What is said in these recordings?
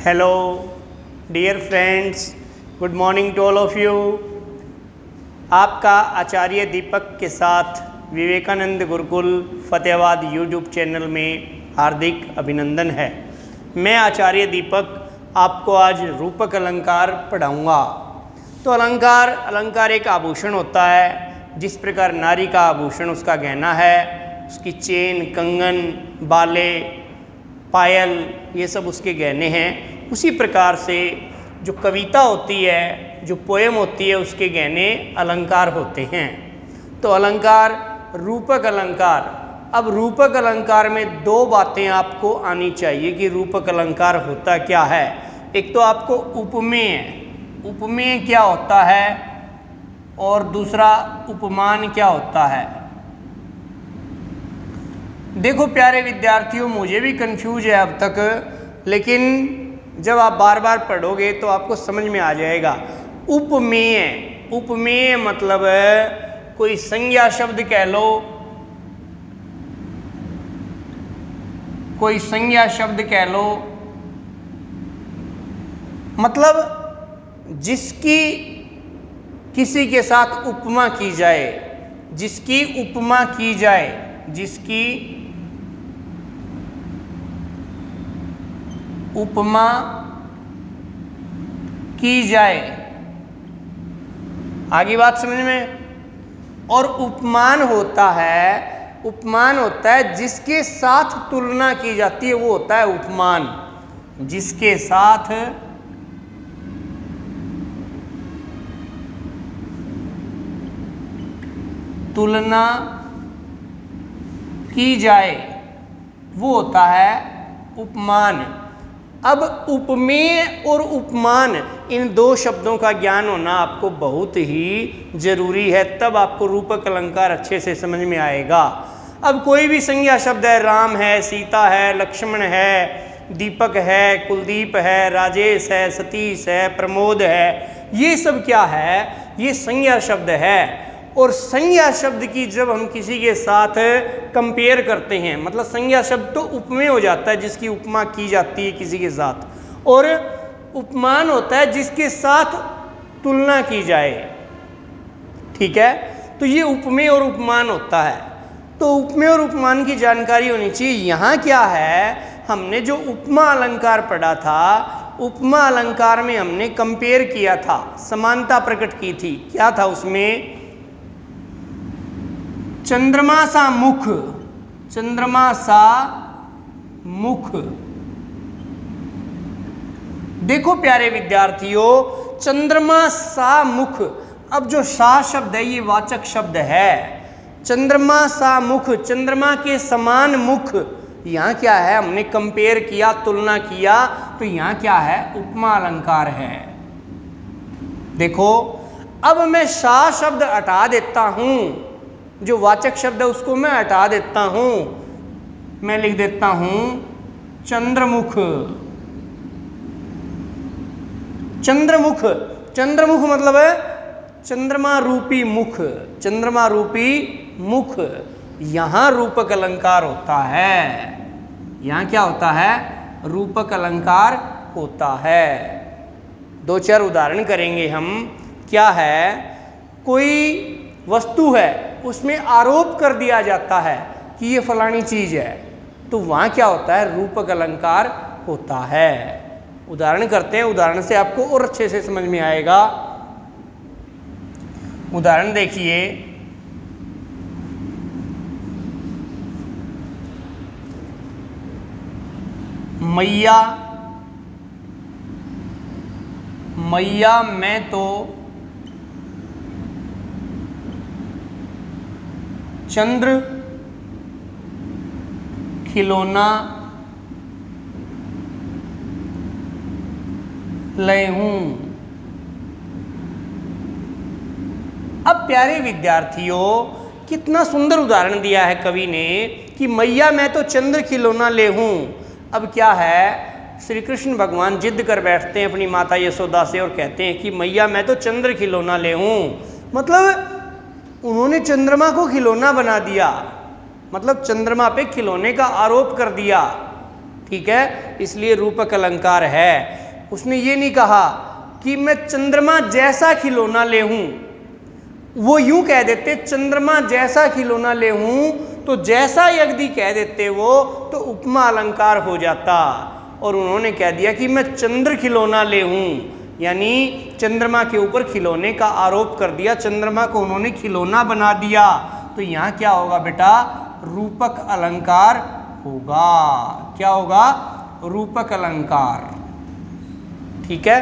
Hello dear friends, good morning to all of you. आपका आचार्य दीपक के साथ विवेकानंद गुरुकुल फतेहाबाद यूट्यूब चैनल में हार्दिक अभिनंदन है। मैं आचार्य दीपक आपको आज रूपक अलंकार पढ़ाऊँगा। तो अलंकार एक आभूषण होता है। जिस प्रकार नारी का आभूषण उसका गहना है, उसकी चेन, कंगन, बाले, पायल, ये सब उसके गहने हैं। उसी प्रकार से जो कविता होती है, जो पोएम होती है, उसके गहने अलंकार होते हैं। तो अलंकार, रूपक अलंकार। अब रूपक अलंकार में दो बातें आपको आनी चाहिए कि रूपक अलंकार होता क्या है। एक तो आपको उपमेय, उपमेय क्या होता है, और दूसरा उपमान क्या होता है। देखो प्यारे विद्यार्थियों, मुझे भी कंफ्यूज है अब तक, लेकिन जब आप बार बार पढ़ोगे तो आपको समझ में आ जाएगा। उपमेय, उपमेय मतलब कोई संज्ञा शब्द कह लो, कोई संज्ञा शब्द कह लो, मतलब जिसकी किसी के साथ उपमा की जाए, जिसकी उपमा की जाए, जिसकी उपमा की जाए। आगे बात समझ में। और उपमान होता है, उपमान होता है जिसके साथ तुलना की जाती है, वो होता है उपमान। जिसके साथ तुलना की जाए वो होता है उपमान। अब उपमेय और उपमान, इन दो शब्दों का ज्ञान होना आपको बहुत ही जरूरी है, तब आपको रूपक अलंकार अच्छे से समझ में आएगा। अब कोई भी संज्ञा शब्द है, राम है, सीता है, लक्ष्मण है, दीपक है, कुलदीप है, राजेश है, सतीश है, प्रमोद है, ये सब क्या है, ये संज्ञा शब्द है। और संज्ञा शब्द की जब हम किसी के साथ कंपेयर करते हैं, मतलब संज्ञा शब्द तो उपमेय हो जाता है जिसकी उपमा की जाती है किसी के साथ, और उपमान होता है जिसके साथ तुलना की जाए। ठीक है, तो ये उपमेय और उपमान होता है। तो उपमेय और उपमान की जानकारी होनी चाहिए। यहाँ क्या है, हमने जो उपमा अलंकार पढ़ा था, उपमा अलंकार में हमने कंपेयर किया था, समानता प्रकट की थी। क्या था उसमें? चंद्रमा सा मुख, चंद्रमा सा मुख। देखो प्यारे विद्यार्थियों, चंद्रमा सा मुख, अब जो सा शब्द है ये वाचक शब्द है। चंद्रमा सा मुख, चंद्रमा के समान मुख। यहाँ क्या है, हमने कंपेयर किया, तुलना किया, तो यहाँ क्या है, उपमा अलंकार है। देखो अब मैं सा शब्द हटा देता हूं, जो वाचक शब्द है उसको मैं हटा देता हूं, मैं लिख देता हूं चंद्रमुख। चंद्रमुख, चंद्रमुख मतलब है चंद्रमा रूपी मुख, चंद्रमा रूपी मुख। यहां रूपक अलंकार होता है। यहां क्या होता है, रूपक अलंकार होता है। दो चार उदाहरण करेंगे हम। क्या है, कोई वस्तु है, उसमें आरोप कर दिया जाता है कि ये फलानी चीज है, तो वहां क्या होता है, रूपक अलंकार होता है। उदाहरण करते हैं, उदाहरण से आपको और अच्छे से समझ में आएगा। उदाहरण देखिए, मैया, मैया मैं तो चंद्र खिलौना ले हूं। अब प्यारे विद्यार्थियों, कितना सुंदर उदाहरण दिया है कवि ने कि मैया मैं तो चंद्र खिलौना ले हूं। अब क्या है, श्री कृष्ण भगवान जिद कर बैठते हैं अपनी माता यशोदा से और कहते हैं कि मैया मैं तो चंद्र खिलौना ले हूं। मतलब उन्होंने चंद्रमा को खिलौना बना दिया, मतलब चंद्रमा पे खिलौने का आरोप कर दिया। ठीक है, इसलिए रूपक अलंकार है। उसने ये नहीं कहा कि मैं चंद्रमा जैसा खिलौना ले हूं, वो यूं कह देते चंद्रमा जैसा खिलौना ले हूं, तो जैसा यदि कह देते वो तो उपमा अलंकार हो जाता। और उन्होंने कह दिया कि मैं चंद्र खिलौना ले हूं, यानी चंद्रमा के ऊपर खिलौने का आरोप कर दिया, चंद्रमा को उन्होंने खिलौना बना दिया। तो यहां क्या होगा बेटा, रूपक अलंकार होगा। क्या होगा, रूपक अलंकार। ठीक है,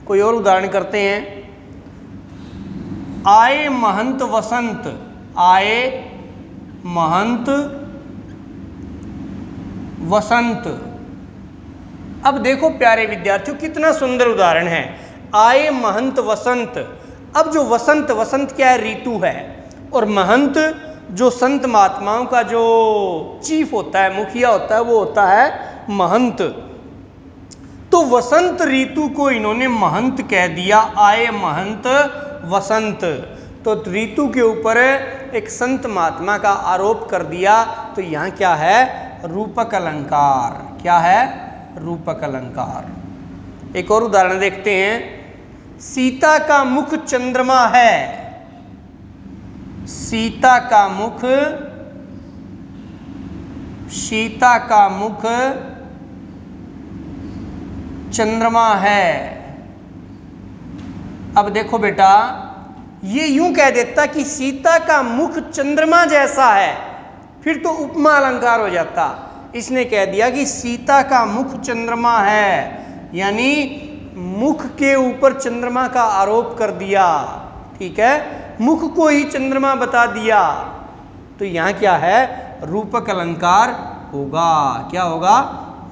कोई और उदाहरण करते हैं। आए महंत वसंत, आए महंत वसंत। अब देखो प्यारे विद्यार्थियों कितना सुंदर उदाहरण है, आए महंत वसंत। अब जो वसंत, वसंत क्या है, ऋतु है, और महंत जो संत महात्माओं का जो चीफ होता है, मुखिया होता है, वो होता है महंत। तो वसंत ऋतु को इन्होंने महंत कह दिया, आए महंत वसंत। तो ऋतु के ऊपर एक संत महात्मा का आरोप कर दिया, तो यहाँ क्या है, रूपक अलंकार। क्या है, रूपक अलंकार। एक और उदाहरण देखते हैं। सीता का मुख चंद्रमा है, सीता का मुख, सीता का मुख चंद्रमा है। अब देखो बेटा, ये यूं कह देता कि सीता का मुख चंद्रमा जैसा है, फिर तो उपमा अलंकार हो जाता। इसने कह दिया कि सीता का मुख चंद्रमा है, यानी मुख के ऊपर चंद्रमा का आरोप कर दिया। ठीक है, मुख को ही चंद्रमा बता दिया। तो यहां क्या है, रूपक अलंकार होगा। क्या होगा,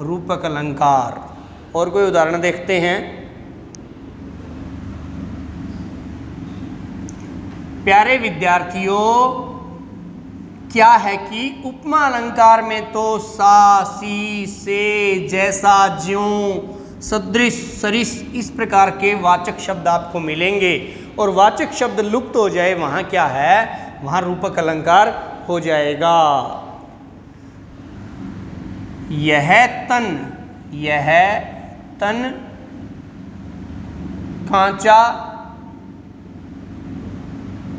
रूपक अलंकार। और कोई उदाहरण देखते हैं। प्यारे विद्यार्थियों, क्या है कि उपमा अलंकार में तो सा, सी, से, जैसा, ज्यों, सदृश, सरिस, इस प्रकार के वाचक शब्द आपको मिलेंगे, और वाचक शब्द लुप्त हो जाए वहां क्या है, वहां रूपक अलंकार हो जाएगा। यह तन, यह तन कांचा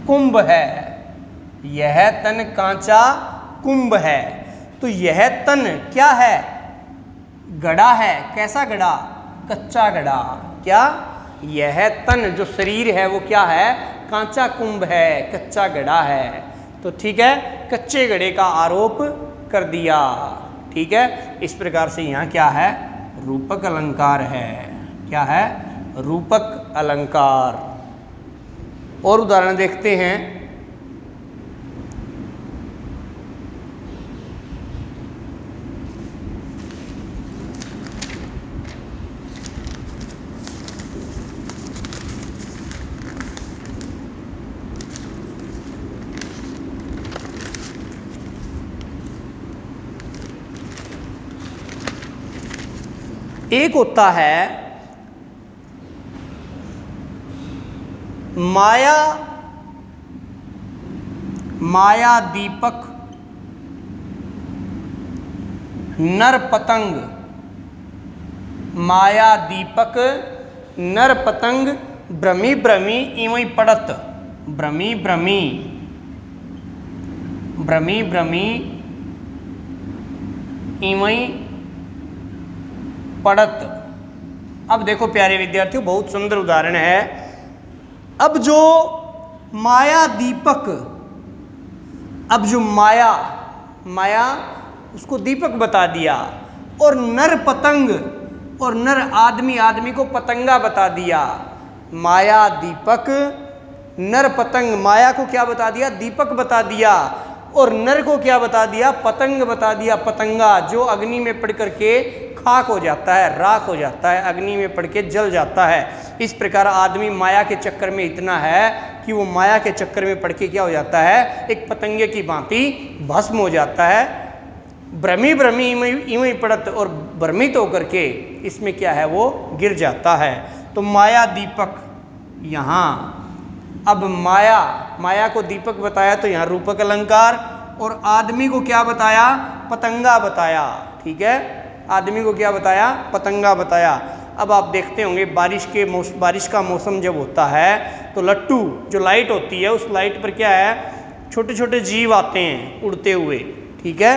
कुंभ है, यह तन कांचा कुंभ है। तो यह तन क्या है, गड़ा है। कैसा गड़ा, कच्चा गड़ा। क्या, यह तन जो शरीर है वो क्या है, कांचा कुंभ है, कच्चा गड़ा है। तो ठीक है, कच्चे गड़े का आरोप कर दिया। ठीक है, इस प्रकार से यहाँ क्या है, रूपक अलंकार है। क्या है, रूपक अलंकार। और उदाहरण देखते हैं। एक होता है माया, माया दीपक, नर पतंग, माया दीपक नर पतंग, भ्रमी भ्रमी इवई पड़त, भ्रमी भ्रमी, भ्रमी भ्रमी इवई पड़त। अब देखो प्यारे विद्यार्थियों, बहुत सुंदर उदाहरण है। अब जो माया दीपक, अब जो माया, माया उसको दीपक बता दिया, और नर पतंग, और नर आदमी, आदमी को पतंगा बता दिया। माया दीपक नर पतंग, माया को क्या बता दिया, दीपक बता दिया, और नर को क्या बता दिया, पतंग बता दिया। पतंगा जो अग्नि में पड़ करके खाक हो जाता है, राख हो जाता है, अग्नि में पड़ के जल जाता है। इस प्रकार आदमी माया के चक्कर में इतना है कि वो माया के चक्कर में पड़ के क्या हो जाता है, एक पतंगे की भांति भस्म हो जाता है। भ्रमी भ्रमी इवई पड़त, और भ्रमित होकर के इसमें क्या है, वो गिर जाता है। तो माया दीपक यहाँ, अब माया, माया को दीपक बताया तो यहाँ रूपक अलंकार, और आदमी को क्या बताया, पतंगा बताया। ठीक है। आदमी को क्या बताया? पतंगा बताया। अब आप देखते होंगे बारिश का मौसम जब होता है तो लट्टू जो लाइट होती है उस लाइट पर क्या है, छोटे छोटे जीव आते हैं उड़ते हुए, ठीक है,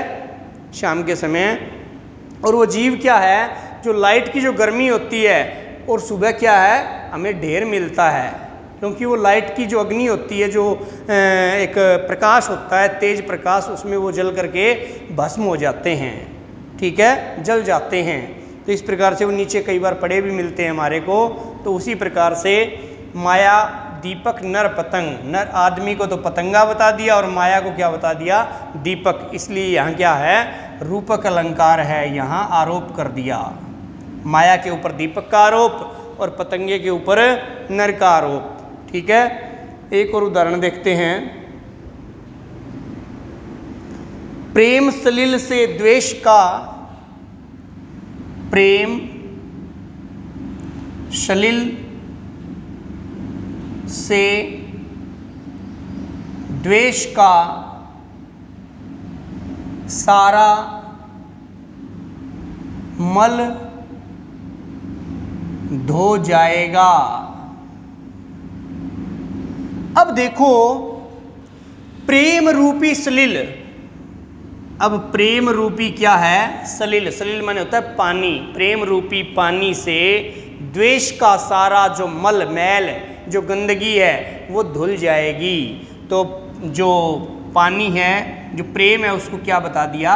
शाम के समय। और वो जीव क्या है, जो लाइट की जो गर्मी होती है और सुबह क्या है हमें ढेर मिलता है, क्योंकि वो लाइट की जो अग्नि होती है, जो एक प्रकाश होता है, तेज प्रकाश, उसमें वो जल करके भस्म हो जाते हैं, ठीक है, जल जाते हैं। तो इस प्रकार से वो नीचे कई बार पड़े भी मिलते हैं हमारे को। तो उसी प्रकार से माया, दीपक, नर, पतंग। नर आदमी को तो पतंगा बता दिया और माया को क्या बता दिया? दीपक। इसलिए यहाँ क्या है? रूपक अलंकार है, यहाँ आरोप कर दिया। माया के ऊपर दीपक का आरोप और पतंगे के ऊपर नर का आरोप, ठीक है। एक और उदाहरण देखते हैं। प्रेम सलिल से द्वेष का, प्रेम सलिल से द्वेष का सारा मल धो जाएगा। अब देखो, प्रेम रूपी सलिल, अब प्रेम रूपी क्या है? सलिल। सलिल माने होता है पानी। प्रेम रूपी पानी से द्वेष का सारा जो मल, मैल, जो गंदगी है वो धुल जाएगी। तो जो पानी है, जो प्रेम है, उसको क्या बता दिया?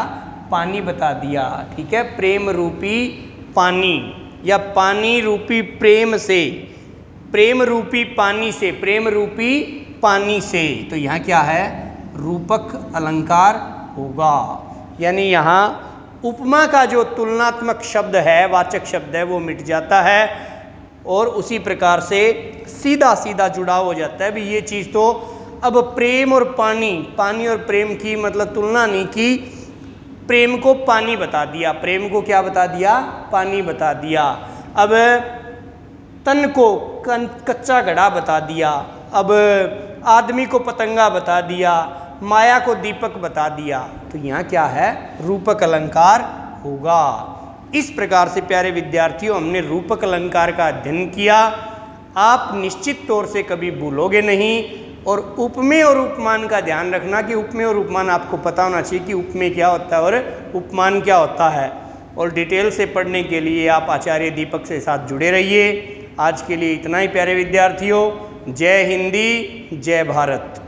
पानी बता दिया, ठीक है। प्रेम रूपी पानी या पानी रूपी प्रेम से, प्रेम रूपी पानी से, प्रेम रूपी पानी से। तो यहाँ क्या है? रूपक अलंकार होगा। यानी यहाँ उपमा का जो तुलनात्मक शब्द है, वाचक शब्द है, वो मिट जाता है और उसी प्रकार से सीधा सीधा जुड़ाव हो जाता है। भी ये चीज़ तो अब प्रेम और पानी, पानी और प्रेम की मतलब तुलना नहीं की, प्रेम को पानी बता दिया, प्रेम को क्या बता दिया? पानी बता दिया। अब तन को कच्चा घड़ा बता दिया, अब आदमी को पतंगा बता दिया, माया को दीपक बता दिया। तो यहाँ क्या है? रूपक अलंकार होगा। इस प्रकार से प्यारे विद्यार्थियों, हमने रूपक अलंकार का अध्ययन किया। आप निश्चित तौर से कभी भूलोगे नहीं। और उपमेय और उपमान का ध्यान रखना कि उपमेय और उपमान आपको पता होना चाहिए कि उपमेय क्या होता है और उपमान क्या होता है। और डिटेल से पढ़ने के लिए आप आचार्य दीपक से साथ जुड़े रहिए। आज के लिए इतना ही प्यारे विद्यार्थियों। जय हिंदी, जय भारत।